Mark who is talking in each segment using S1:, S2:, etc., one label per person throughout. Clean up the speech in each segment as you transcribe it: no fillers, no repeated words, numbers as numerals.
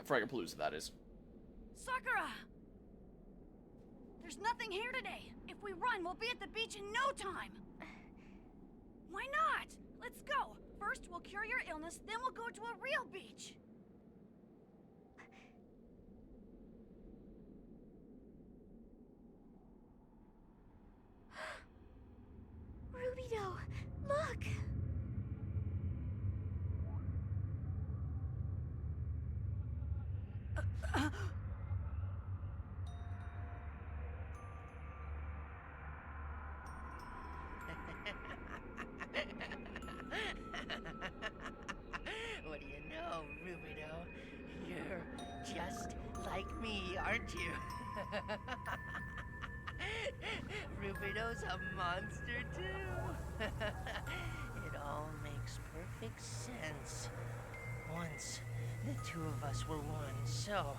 S1: At Fragapalooza, that is.
S2: Sakura! There's nothing here today. If we run, we'll be at the beach in no time. Why not? Let's go. First, we'll cure your illness, then we'll go to a real beach.
S3: Rubido, look!
S4: What do you know, Rubido? You're just like me, aren't you? Rubido's a monster too. It all makes perfect sense. Once, the two of us were one, so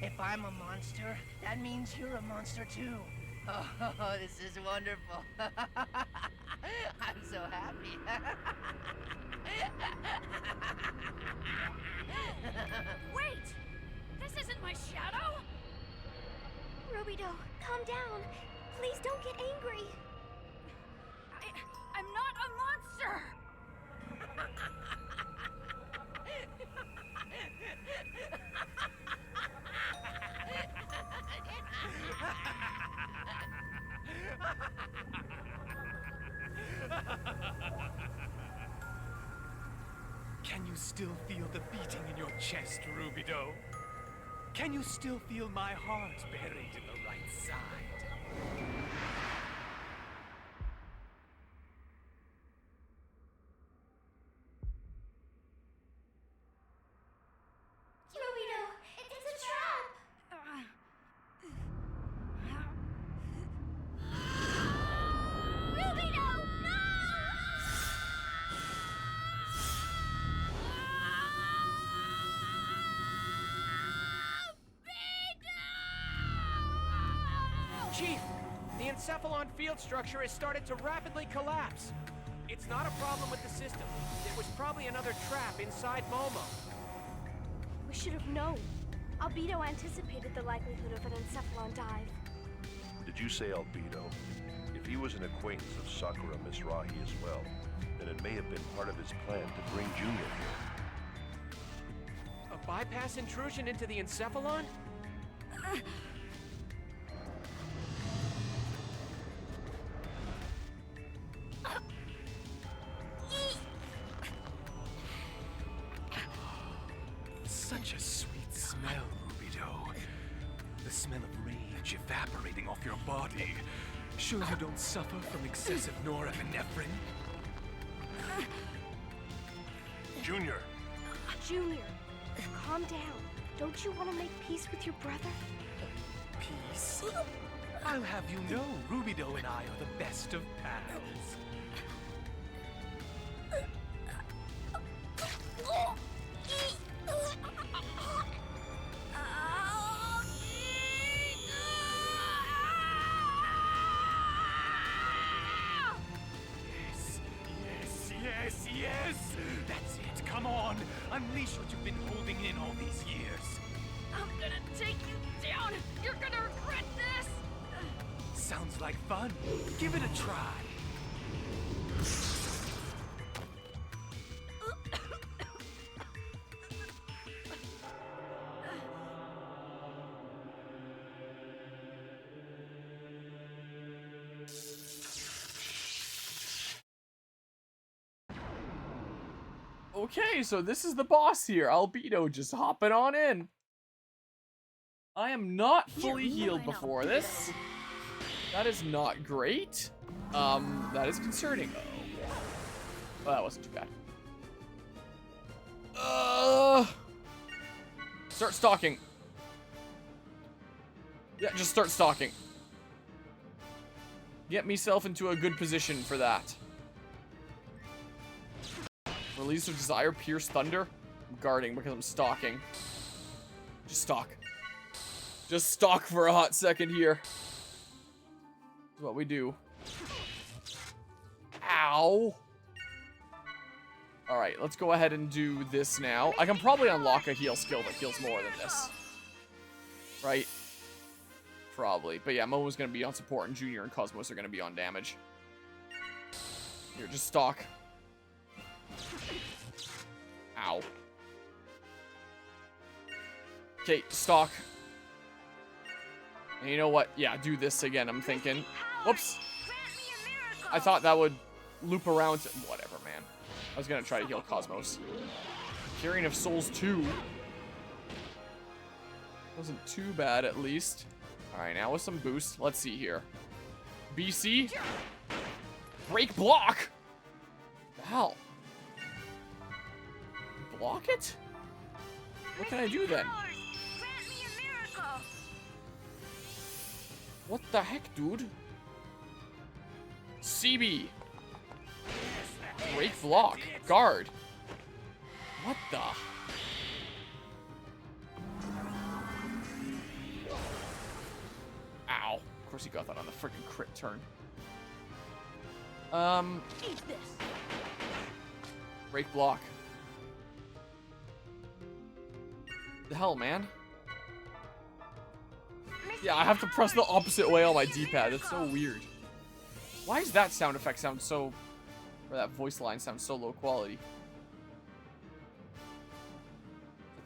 S4: if I'm a monster, that means you're a monster too. Oh, this is wonderful. I'm so happy.
S2: Wait! This isn't my shadow!
S3: Rubido, calm down. Please don't get angry.
S2: I'm not a monster!
S5: Can you still feel the beating in your chest, Rubido? Can you still feel my heart buried in the right side?
S3: Rubido, it's a trap! Rubido, no!
S6: Chief, the Encephalon field structure has started to rapidly collapse. It's not a problem with the system. It was probably another trap inside Momo.
S3: We should have known. Albedo anticipated the likelihood of an Encephalon dive.
S7: Did you say Albedo? If he was an acquaintance of Sakura Misrahi as well, then it may have been part of his plan to bring Junior here.
S6: A bypass intrusion into the Encephalon?
S5: Such a sweet smell, Rubido. The smell of rage evaporating off your body. Sure you don't suffer from excessive norepinephrine?
S7: Junior!
S3: Junior, calm down. Don't you want to make peace with your brother?
S5: Peace. I'll have you know, Rubido and I are the best of pals. Yes! That's it, come on! Unleash what you've been holding in all these years.
S2: I'm gonna take you down! You're gonna regret this!
S5: Sounds like fun. Give it a try.
S1: Okay, so this is the boss here. Albedo just hopping on in. I am not fully healed before this. That is not great. That is concerning. Well, that wasn't too bad. Start stalking. Yeah, just start stalking. Get myself into a good position for that. Release of Desire, Pierce Thunder. I'm guarding because I'm stalking. Just stalk. Just stalk for a hot second here. That's what we do. Ow. Alright, let's go ahead and do this now. I can probably unlock a heal skill that heals more than this. Right? Probably. But yeah, Momo's going to be on support, and Junior and Cosmos are going to be on damage. Here, just stock. Ow. Okay, stock. And you know what? Yeah, do this again, I'm thinking. Whoops. I thought that would loop around to... Whatever, man. I was going to try to heal Cosmos. Carrying of Souls 2. Wasn't too bad, at least. Alright, now with some boost. Let's see here. BC. Break block! The hell? Block it? What can I do then? What the heck, dude? CB. Break block. Guard. What the? Ow. Of course he got that on the freaking crit turn. Break block. The hell, man? Yeah, I have to press the opposite way on my D-pad. That's so weird. Why does that sound effect sound so... Or that voice line sounds so low quality?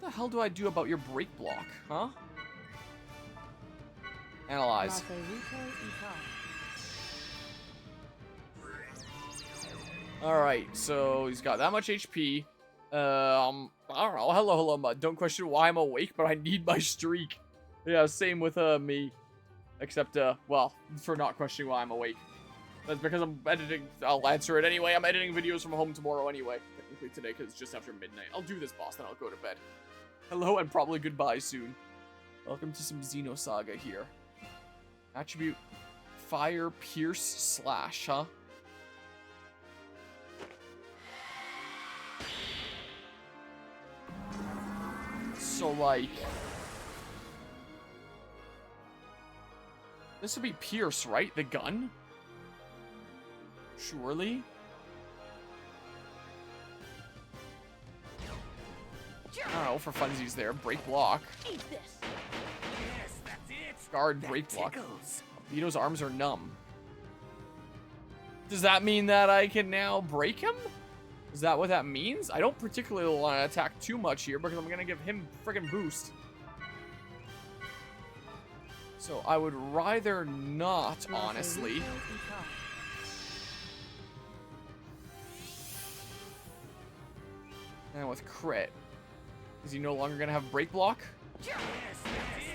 S1: What the hell do I do about your break block, huh? Analyze. Alright, so he's got that much HP. I don't know. Hello, Mud. Don't question why I'm awake, but I need my streak. Yeah, same with me. Except, well, for not questioning why I'm awake. That's because I'm editing. I'll answer it anyway. I'm editing videos from home tomorrow anyway. Technically today, because it's just after midnight. I'll do this, boss, then I'll go to bed. Hello, and probably goodbye soon. Welcome to some Xenosaga here. Attribute Fire Pierce Slash, huh? So, like... This would be Pierce, right? The gun? Surely? I don't know, for funsies there. Break block.
S2: Eat this.
S6: Yes, that's it.
S1: Guard, break block. Vito's arms are numb. Does that mean that I can now break him? Is that what that means? I don't particularly want to attack too much here because I'm going to give him friggin' boost. So I would rather not, honestly. And with crit. Is he no longer going to have break block?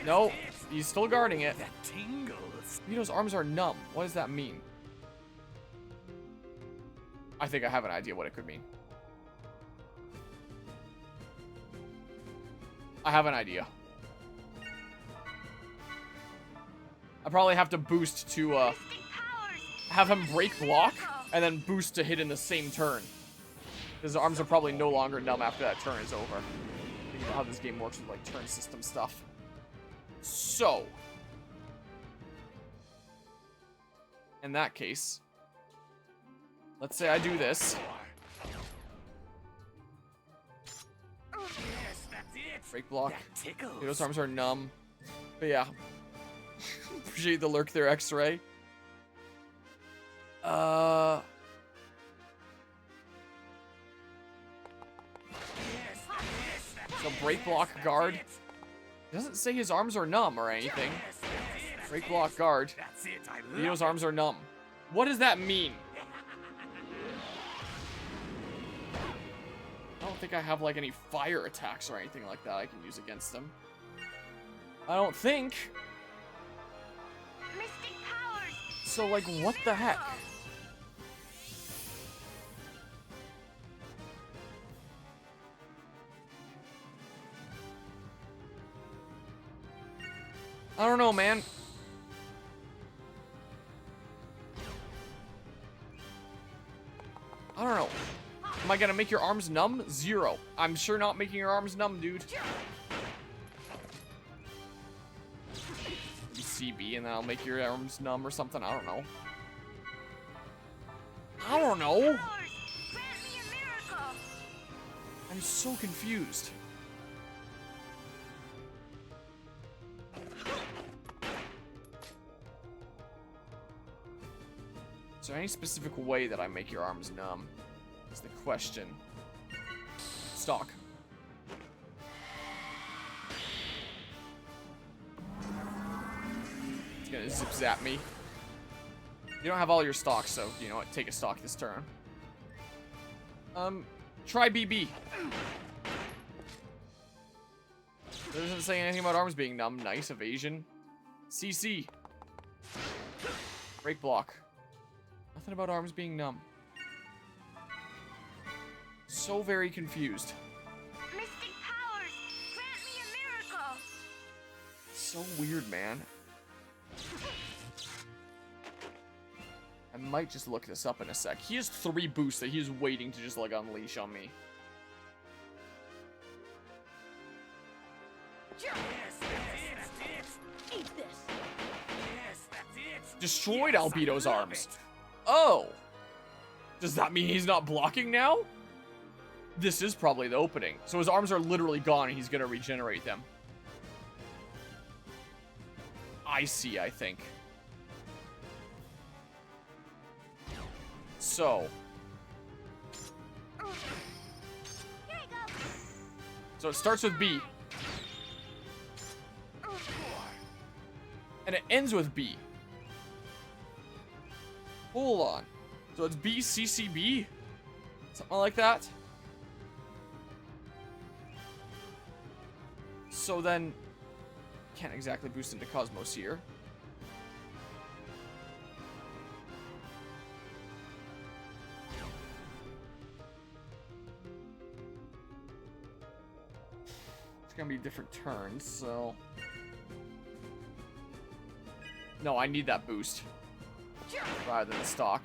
S1: No, he's still guarding it.
S5: That tingles.
S1: Vito's arms are numb. What does that mean? I think I have an idea what it could mean. I have an idea. I probably have to boost to have him break block and then boost to hit in the same turn. His arms are probably no longer numb after that turn is over. You know how this game works with like turn system stuff. So, in that case, let's say I do this. Break block. Vito's arms are numb. But yeah. Appreciate the lurk there, X-Ray. So break block guard. It doesn't say his arms are numb or anything. Break block guard. Vito's arms are numb. What does that mean? I don't think I have like any fire attacks or anything like that I can use against them. I don't think. So like what the heck? I don't know, man. I don't know. Am I gonna make your arms numb? 0. I'm sure not making your arms numb, dude. Maybe CB and then I'll make your arms numb or something. I don't know. I don't know. I'm so confused. Is there any specific way that I make your arms numb? Is the question. Stock. It's gonna zip-zap me. You don't have all your stocks, so you know what? Take a stock this turn. Try BB. It doesn't say anything about arms being numb. Nice evasion. CC. Break block. Nothing about arms being numb. So very confused.
S3: Mystic powers, grant me a miracle.
S1: So weird, man. I might just look this up in a sec. He has 3 boosts that he's waiting to just, like, unleash on me.
S2: Eat this.
S1: Destroyed Albedo's arms. Oh! Does that mean he's not blocking now? This is probably the opening. So his arms are literally gone and he's gonna regenerate them. I see, I think. So. So it starts with B. And it ends with B. Hold on. So it's B, C, C, B? Something like that? So then, can't exactly boost into Cosmos here. It's gonna be different turns, so... No, I need that boost. Rather than the stock.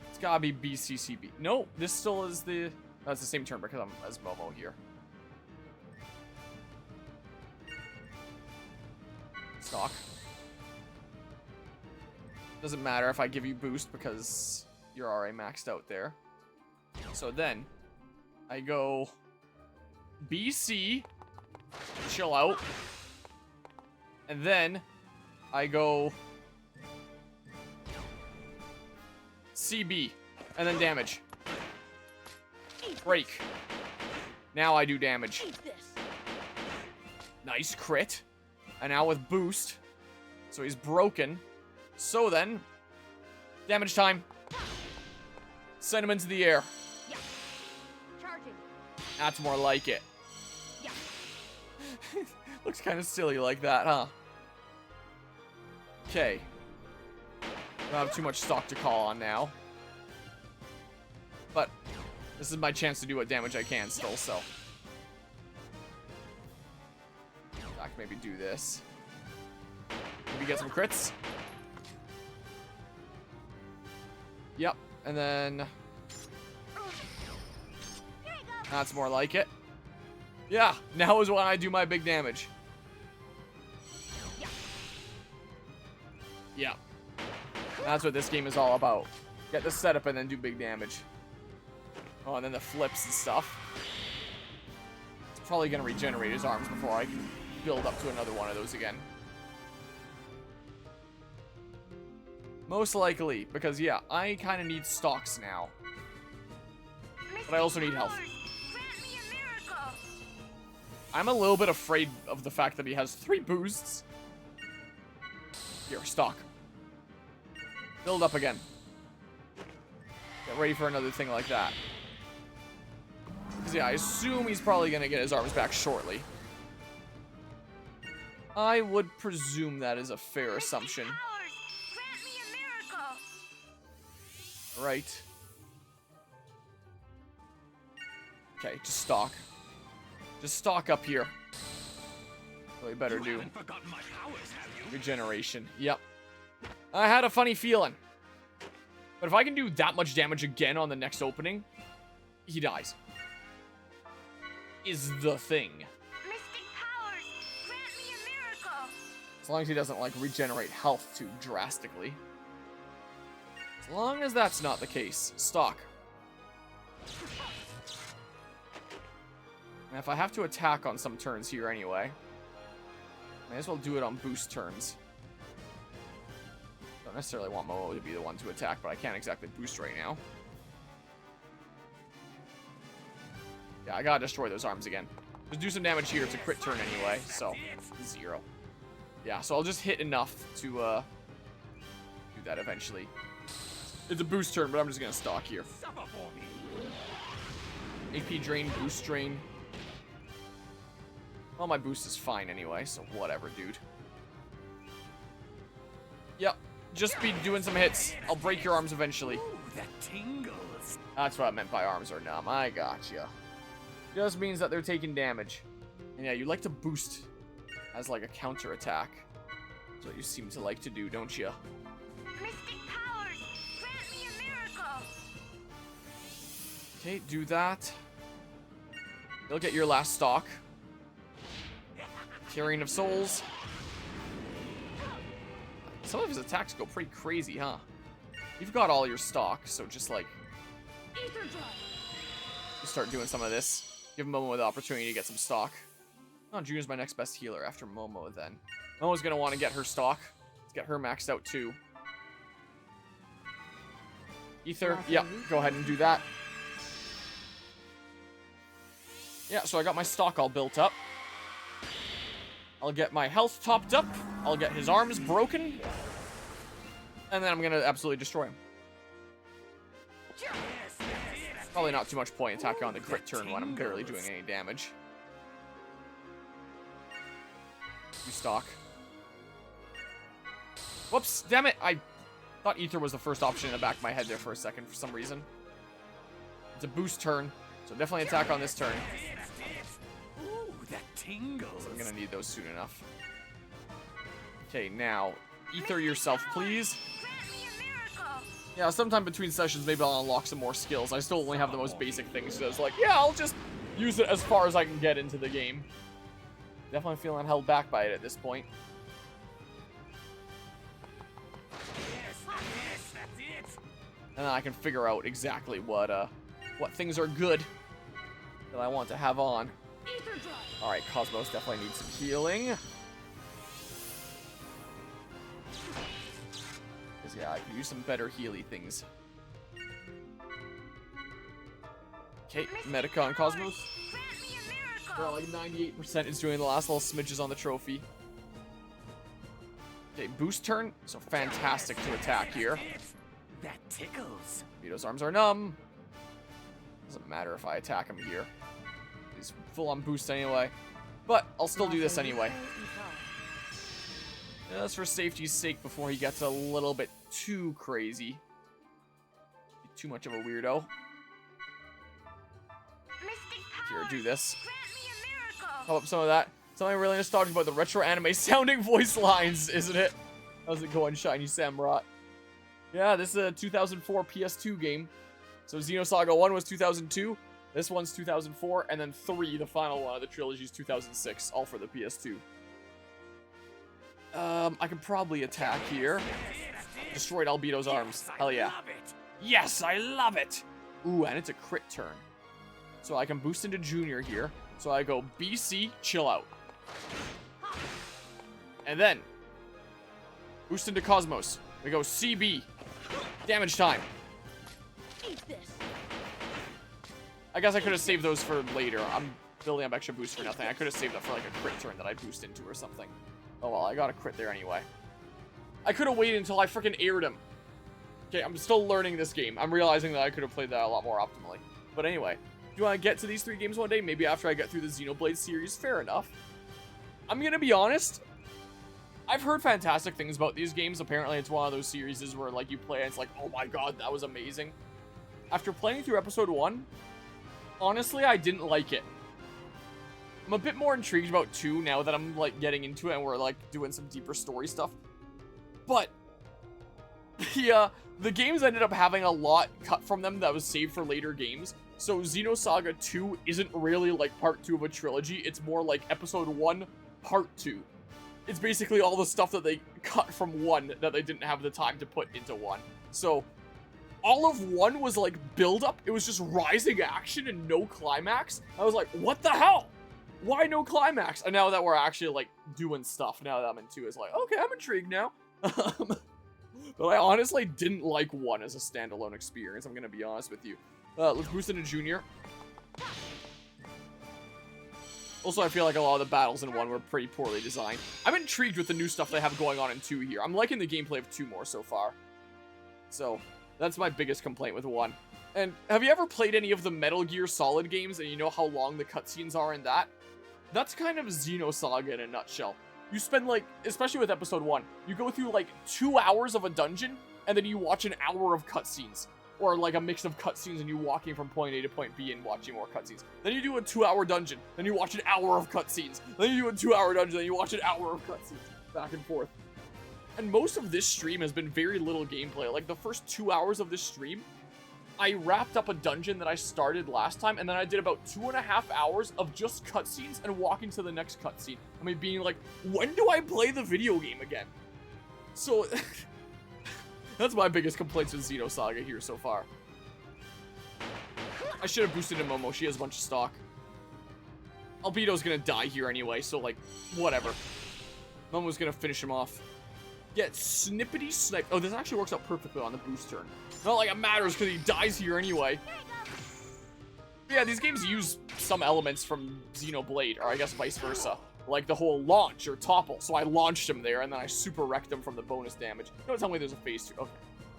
S1: It's gotta be BCCB. No, this still is the... That's the same turn because I'm as Momo here. Stock. Doesn't matter if I give you boost because you're already maxed out there. So then, I go BC, chill out, and then I go CB, and then damage. Break. Now I do damage. Nice crit. And now with boost. So he's broken. So then, damage time. Send him into the air.
S2: Yeah. Charging.
S1: That's more like it.
S2: Yeah.
S1: Looks kind of silly like that, huh? Okay. Don't have too much stock to call on now. But this is my chance to do what damage I can still, so. I can maybe do this. Maybe get some crits. Yep, and then... That's more like it. Yeah, now is when I do my big damage. Yeah. That's what this game is all about. Get the setup and then do big damage. Oh, and then the flips and stuff. It's probably going to regenerate his arms before I can build up to another one of those again. Most likely, because yeah, I kind of need stocks now. But I also need health. I'm a little bit afraid of the fact that he has 3 boosts. Here, stock. Build up again. Get ready for another thing like that. Because yeah, I assume he's probably going to get his arms back shortly. I would presume that is a fair assumption. Right. Okay, just stock. Just stock up here. Really better do. Regeneration. Yep. I had a funny feeling. But if I can do that much damage again on the next opening, he dies. Is the thing.
S3: Mystic powers, grant me a miracle.
S1: As long as he doesn't, like, regenerate health too drastically. As long as that's not the case. Stock. And if I have to attack on some turns here anyway, may as well do it on boost turns. Don't necessarily want Momo to be the one to attack, but I can't exactly boost right now. Yeah, I gotta destroy those arms again. Just do some damage here. It's a crit turn anyway, so 0. Yeah, so I'll just hit enough to do that eventually. It's a boost turn, but I'm just gonna stock here. AP drain, boost drain. Well, my boost is fine anyway, so whatever, dude. Yep, just be doing some hits. I'll break your arms eventually.
S5: Ooh, that tingles.
S1: That's what I meant by arms are numb. I gotcha. Just means that they're taking damage. And yeah, you like to boost as like a counter attack. That's what you seem to like to do, don't you?
S2: Mystic powers, grant me a miracle.
S1: Okay, do that. You'll get your last stock. Carrying of Souls. Some of his attacks go pretty crazy, huh? You've got all your stock, so just like...
S2: Ether drive.
S1: You start doing some of this. Give Momo the opportunity to get some stock. Oh, Junior's my next best healer after Momo then. Momo's gonna want to get her stock. Let's get her maxed out too. Ether, yeah, go ahead and do that. Yeah, so I got my stock all built up. I'll get my health topped up. I'll get his arms broken. And then I'm gonna absolutely destroy him. Probably not too much point attacking on the crit turn when I'm barely doing any damage. You stock. Whoops, damn it! I thought Ether was the first option in the back of my head there for a second for some reason. It's a boost turn, so definitely attack on this turn.
S5: Ooh, that tingles.
S1: So I'm gonna need those soon enough. Okay, now, Ether yourself, please.
S2: Grant me a miracle.
S1: Yeah, sometime between sessions, maybe I'll unlock some more skills. I still only have the most basic things, so it's like, yeah, I'll just use it as far as I can get into the game. Definitely feeling held back by it at this point. And then I can figure out exactly what things are good that I want to have on. Alright, Cosmos definitely needs some healing. Because, yeah, I could use some better healy things. Okay, Medica on Cosmos. Well, like 98% is doing the last little smidges on the trophy. Okay, boost turn. So fantastic to attack here.
S5: That tickles.
S1: Vito's arms are numb. Doesn't matter if I attack him here. He's full on boost anyway. But I'll still do this anyway. Just for safety's sake before he gets a little bit too crazy. Too much of a weirdo. Here, do this. Pop up some of that. Something really nostalgic about the retro anime sounding voice lines, isn't it? How's it going, Shiny Samurott? Yeah, this is a 2004 PS2 game. So Xenosaga 1 was 2002, this one's 2004, and then 3, the final one of the trilogy, is 2006, all for the PS2. I can probably attack here. Destroyed Albedo's arms. Hell yeah. Yes, I love it! Ooh, and it's a crit turn. So I can boost into Junior here. So I go BC, chill out. And then, boost into Cosmos. We go CB. Damage time.
S2: Eat this.
S1: I guess I could have saved those for later. I'm building up extra boost for nothing. I could have saved that for like a crit turn that I boost into or something. Oh well, I got a crit there anyway. I could have waited until I freaking aired him. Okay, I'm still learning this game. I'm realizing that I could have played that a lot more optimally. But anyway, do you want to get to these 3 games one day? Maybe after I get through the Xenoblade series? Fair enough. I'm gonna be honest. I've heard fantastic things about these games. Apparently, it's one of those series where like you play and it's like, oh my god, that was amazing. After playing through episode 1, honestly, I didn't like it. I'm a bit more intrigued about 2 now that I'm like getting into it and we're like doing some deeper story stuff. But the games ended up having a lot cut from them that was saved for later games. So Xenosaga 2 isn't really like part 2 of a trilogy. It's more like episode 1, part 2. It's basically all the stuff that they cut from 1 that they didn't have the time to put into 1. So all of 1 was like build up. It was just rising action and no climax. I was like, what the hell? Why no climax? And now that we're actually like doing stuff, now that I'm in 2, it's like, okay, I'm intrigued now. But I honestly didn't like 1 as a standalone experience, I'm gonna be honest with you. Let's boost into Junior. Also, I feel like a lot of the battles in 1 were pretty poorly designed. I'm intrigued with the new stuff they have going on in 2 here. I'm liking the gameplay of 2 more so far. So, that's my biggest complaint with 1. And have you ever played any of the Metal Gear Solid games and you know how long the cutscenes are in that? That's kind of Xenosaga in a nutshell. You spend like, especially with episode 1, you go through like 2 hours of a dungeon and then you watch an hour of cutscenes. Or like a mix of cutscenes and you walking from point A to point B and watching more cutscenes. Then you do a 2-hour dungeon, then you watch an hour of cutscenes. Then you do a 2-hour dungeon, then you watch an hour of cutscenes. Back and forth. And most of this stream has been very little gameplay. Like the first 2 hours of this stream, I wrapped up a dungeon that I started last time, and then I did about 2.5 hours of just cutscenes and walking to the next cutscene. I mean, being like, when do I play the video game again? So, that's my biggest complaints with Xenosaga here so far. I should have boosted in Momo. She has a bunch of stock. Albedo's gonna die here anyway, so like, whatever. Momo's gonna finish him off. Get snippety snipe. Oh, this actually works out perfectly on the boost turn. Not like it matters because he dies here anyway. Yeah, these games use some elements from Xenoblade, or I guess vice versa. Like the whole launch or topple. So I launched him there and then I super wrecked him from the bonus damage. Don't tell me there's a phase 2. Okay.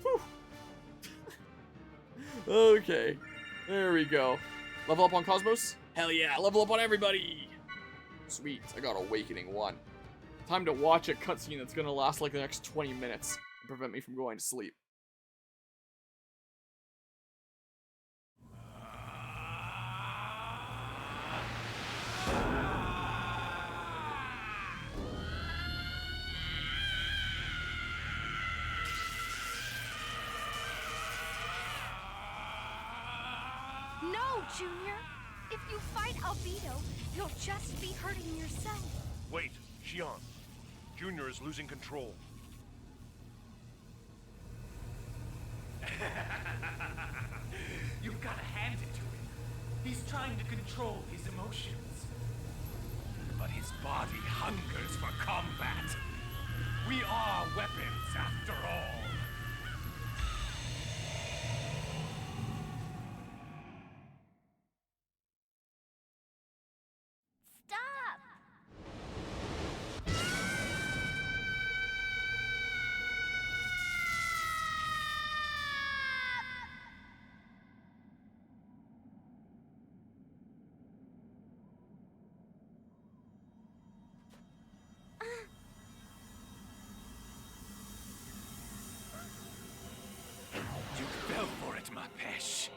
S1: Whew. Okay. There we go. Level up on Cosmos? Hell yeah, level up on everybody! Sweet, I got Awakening 1. Time to watch a cutscene that's gonna last like the next 20 minutes and prevent me from going to sleep.
S3: No, Junior! If you fight Albedo, you'll just be hurting yourself.
S7: Wait, Xion. Junior is losing control.
S5: You've got to hand it to him. He's trying to control his emotions. But his body hungers for combat. We are weapons after all.
S3: Stop!
S5: You fell for it, ma pesh.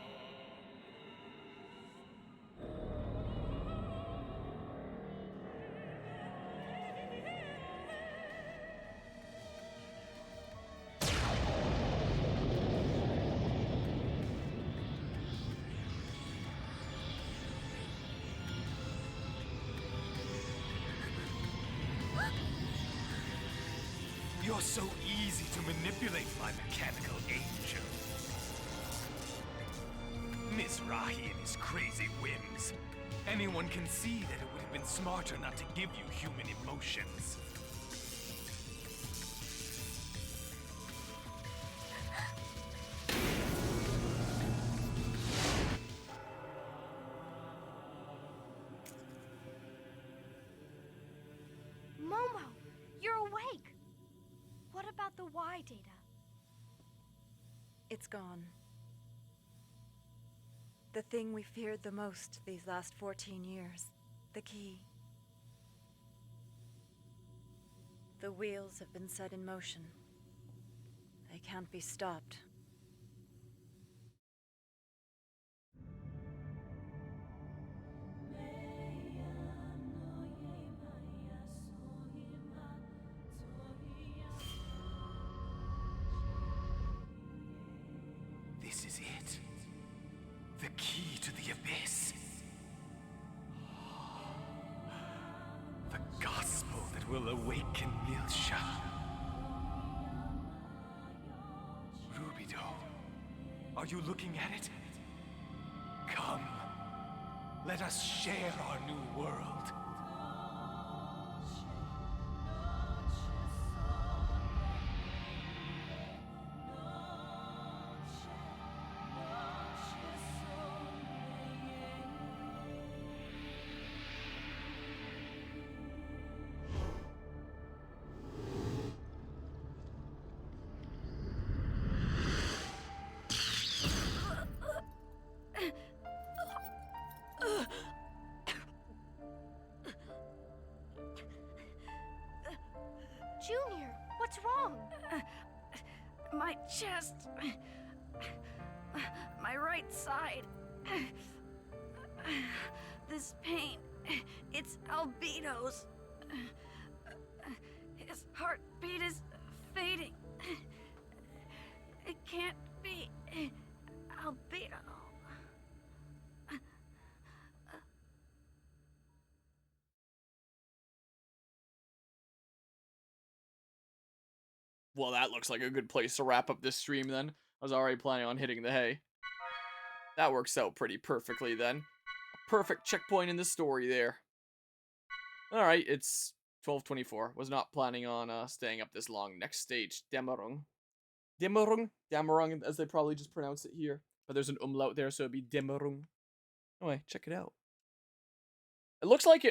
S5: You're so easy to manipulate, my mechanical angel. Miss Rahi and his crazy whims. Anyone can see that it would have been smarter not to give you human emotions.
S3: Momo, you're awake! What about the Y data?
S8: It's gone. The thing we feared the most these last 14 years. The key. The wheels have been set in motion. They can't be stopped.
S5: This is it. The key to the abyss. The gospel that will awaken Milsha. Rubido, Are you looking at it? Come. Let us share our new world.
S3: Junior, what's wrong?
S2: My chest. My right side. This pain. It's Albedo's. His heartbeat is fading. It can't be Albedo.
S1: Well, that looks like a good place to wrap up this stream then. I was already planning on hitting the hay. That works out pretty perfectly then. A perfect checkpoint in the story there. Alright, it's 12:24. Was not planning on staying up this long. Next stage, Dämmerung. Dämmerung, as they probably just pronounce it here. But there's an umlaut there, so it'd be Dämmerung. Anyway, check it out. It looks like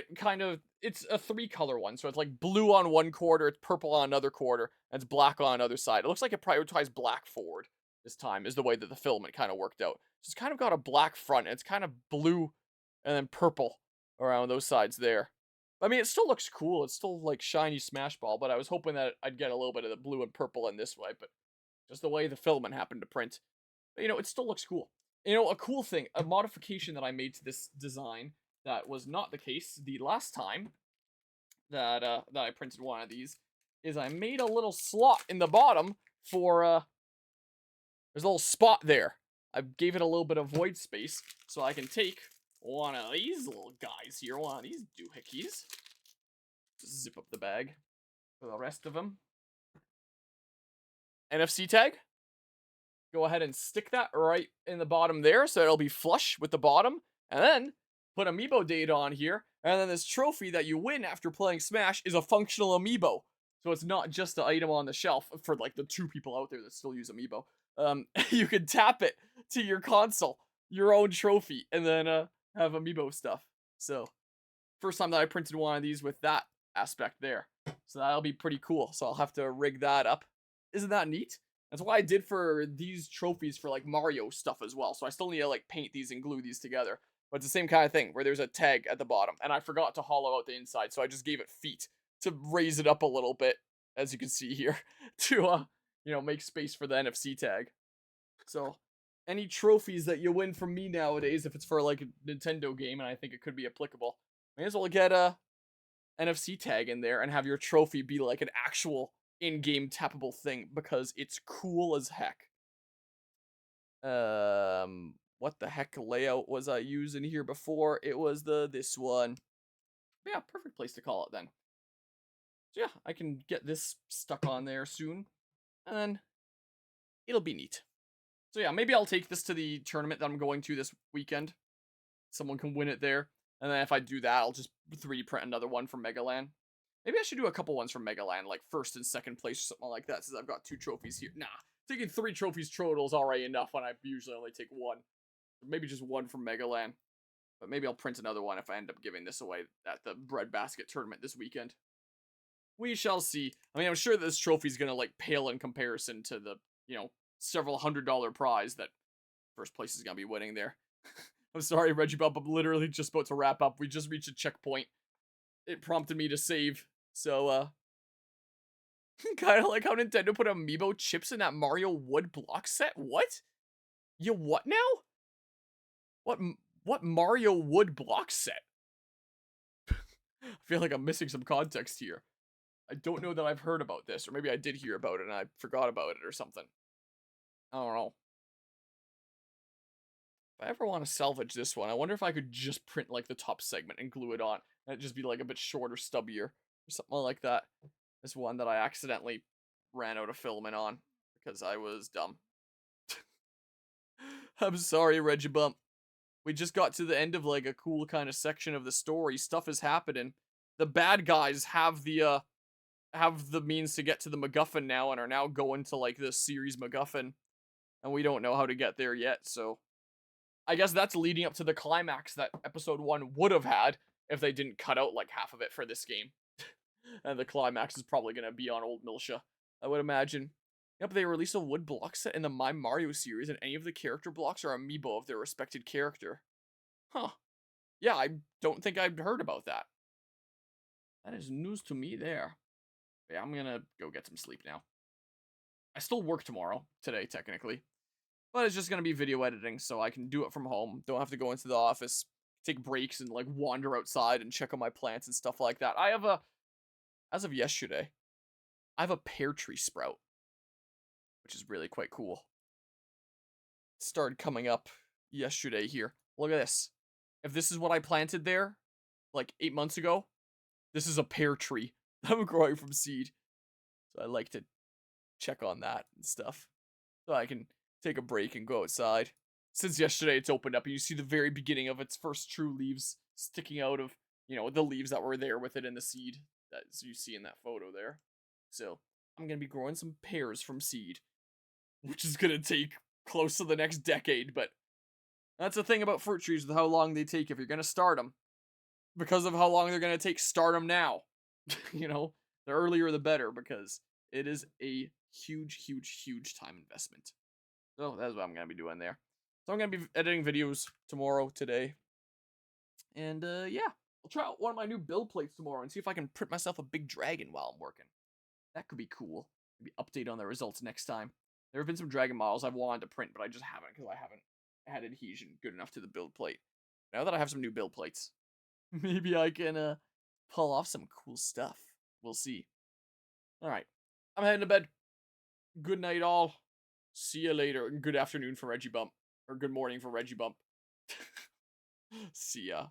S1: it's a 3-color one, so it's like blue on one quarter, it's purple on another quarter, and it's black on another side. It looks like it prioritized black forward this time, is the way that the filament kind of worked out. So it's kind of got a black front, and it's kind of blue and then purple around those sides there. I mean, it still looks cool. It's still like shiny Smash Ball, but I was hoping that I'd get a little bit of the blue and purple in this way, but just the way the filament happened to print. But, you know, it still looks cool. You know, a cool thing, a modification that I made to this design that was not the case the last time that I printed one of these, is I made a little slot in the bottom for, there's a little spot there. I gave it a little bit of void space, so I can take one of these little guys here, one of these doohickeys. Just zip up the bag for the rest of them. NFC tag. Go ahead and stick that right in the bottom there, so it'll be flush with the bottom, and then put amiibo data on here, and then this trophy that you win after playing Smash is a functional amiibo. So it's not just an item on the shelf for like the 2 people out there that still use amiibo. You can tap it to your console, your own trophy, and then have amiibo stuff. So first time that I printed one of these with that aspect there. So that'll be pretty cool. So I'll have to rig that up. Isn't that neat? That's what I did for these trophies for like Mario stuff as well. So I still need to like paint these and glue these together. But it's the same kind of thing, where there's a tag at the bottom. And I forgot to hollow out the inside, so I just gave it feet to raise it up a little bit, as you can see here, to, you know, make space for the NFC tag. So, any trophies that you win from me nowadays, if it's for, like, a Nintendo game, and I think it could be applicable, may as well get a NFC tag in there and have your trophy be, like, an actual in-game tappable thing, because it's cool as heck. What the heck layout was I using here before? It was this one. Yeah, perfect place to call it then. So yeah, I can get this stuck on there soon, and then it'll be neat. So yeah, maybe I'll take this to the tournament that I'm going to this weekend. Someone can win it there, and then if I do that, I'll just 3D print another one from Mega Land. Maybe I should do a couple ones from Mega Land, like 1st and 2nd place or something like that, since I've got 2 trophies here. Nah, taking 3 trophies total is already enough when I usually only take 1. Maybe just 1 from Mega Land. But maybe I'll print another one if I end up giving this away at the breadbasket tournament this weekend. We shall see. I mean, I'm sure this trophy's gonna, like, pale in comparison to the, you know, several $100 prize that first place is gonna be winning there. I'm sorry, Reggie Bob, I'm literally just about to wrap up. We just reached a checkpoint. It prompted me to save. So, kind of like how Nintendo put amiibo chips in that Mario Wood block set? What? You what now? What Mario Wood block set? I feel like I'm missing some context here. I don't know that I've heard about this, or maybe I did hear about it and I forgot about it or something. I don't know. If I ever want to salvage this one, I wonder if I could just print like the top segment and glue it on, and it'd just be like a bit shorter, stubbier, or something like that. This one that I accidentally ran out of filament on because I was dumb. I'm sorry, Reggie Bump. We just got to the end of like a cool kind of section of the story. Stuff is happening. The bad guys have the means to get to the MacGuffin now and are now going to like this series MacGuffin. And we don't know how to get there yet, so I guess that's leading up to the climax that episode 1 would have had if they didn't cut out like half of it for this game. And the climax is probably going to be on old Milsha, I would imagine. Yep, they release a wood block set in the My Mario series, and any of the character blocks are amiibo of their respected character. Huh. Yeah, I don't think I've heard about that. That is news to me there. Yeah, I'm gonna go get some sleep now. I still work today, technically. But it's just gonna be video editing, so I can do it from home. Don't have to go into the office, take breaks, and like wander outside and check on my plants and stuff like that. I have as of yesterday, I have a pear tree sprout, which is really quite cool. It started coming up yesterday here. Look at this. If this is what I planted there, like 8 months ago, this is a pear tree I'm growing from seed. So I like to check on that and stuff. So I can take a break and go outside. Since yesterday it's opened up and you see the very beginning of its first true leaves sticking out of, you know, the leaves that were there with it in the seed that you see in that photo there. So I'm going to be growing some pears from seed, which is going to take close to the next decade, but that's the thing about fruit trees with how long they take if you're going to start them. Because of how long they're going to take, start them now. You know, the earlier the better, because it is a huge, huge, huge time investment. So that's what I'm going to be doing there. So I'm going to be editing videos tomorrow, today. And yeah, I'll try out one of my new build plates tomorrow and see if I can print myself a big dragon while I'm working. That could be cool. Maybe update on the results next time. There have been some dragon models I've wanted to print, but I just haven't because I haven't had adhesion good enough to the build plate. Now that I have some new build plates, maybe I can pull off some cool stuff. We'll see. Alright, I'm heading to bed. Good night, all. See you later. Good afternoon for Reggie Bump. Or good morning for Reggie Bump. See ya.